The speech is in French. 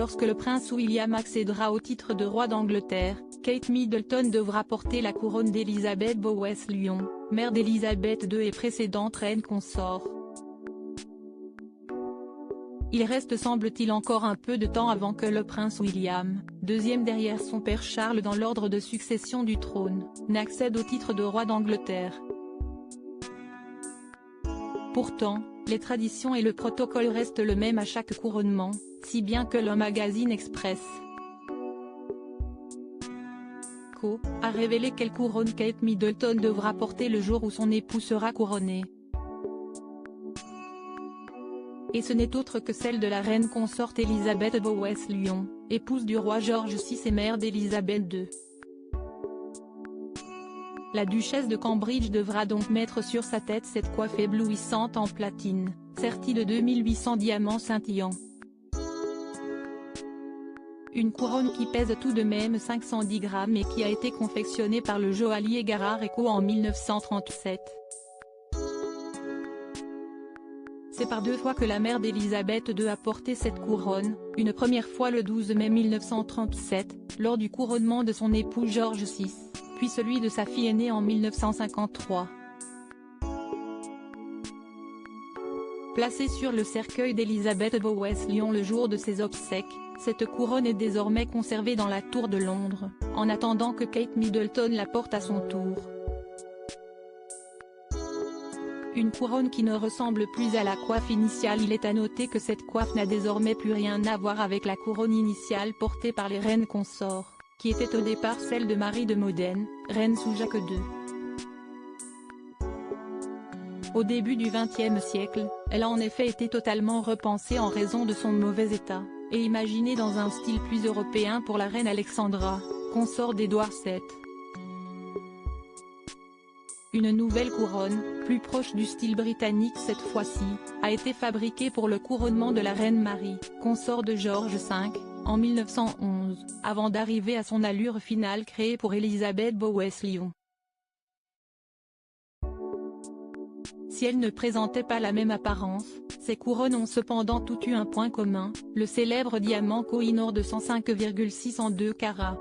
Lorsque le prince William accédera au titre de roi d'Angleterre, Kate Middleton devra porter la couronne d'Elizabeth Bowes-Lyon, mère d'Élisabeth II et précédente reine consort. Il reste semble-t-il encore un peu de temps avant que le prince William, deuxième derrière son père Charles dans l'ordre de succession du trône, n'accède au titre de roi d'Angleterre. Pourtant, les traditions et le protocole restent le même à chaque couronnement, si bien que le magazine Express Co. a révélé quelle couronne Kate Middleton devra porter le jour où son époux sera couronné. Et ce n'est autre que celle de la reine consorte Élisabeth Bowes-Lyon, épouse du roi George VI et mère d'Élisabeth II. La duchesse de Cambridge devra donc mettre sur sa tête cette coiffe éblouissante en platine, sertie de 2800 diamants scintillants. Une couronne qui pèse tout de même 510 grammes et qui a été confectionnée par le joaillier Garrard & Co en 1937. C'est par deux fois que la mère d'Élisabeth II a porté cette couronne, une première fois le 12 mai 1937, lors du couronnement de son époux George VI, puis celui de sa fille aînée en 1953. Placée sur le cercueil d'Élisabeth Bowes-Lyon le jour de ses obsèques, cette couronne est désormais conservée dans la Tour de Londres, en attendant que Kate Middleton la porte à son tour. Une couronne qui ne ressemble plus à la coiffe initiale. Il est à noter que cette coiffe n'a désormais plus rien à voir avec la couronne initiale portée par les reines consorts, qui était au départ celle de Marie de Modène, reine sous Jacques II. Au début du XXe siècle, elle a en effet été totalement repensée en raison de son mauvais état, et imaginée dans un style plus européen pour la reine Alexandra, consort d'Édouard VII. Une nouvelle couronne, plus proche du style britannique cette fois-ci, a été fabriquée pour le couronnement de la reine Marie, consort de George V, en 1911, avant d'arriver à son allure finale créée pour Élisabeth Bowes-Lyon. Si elles ne présentaient pas la même apparence, ces couronnes ont cependant toutes eu un point commun, le célèbre diamant Koh-i-Noor de 105,6 en 2 carats.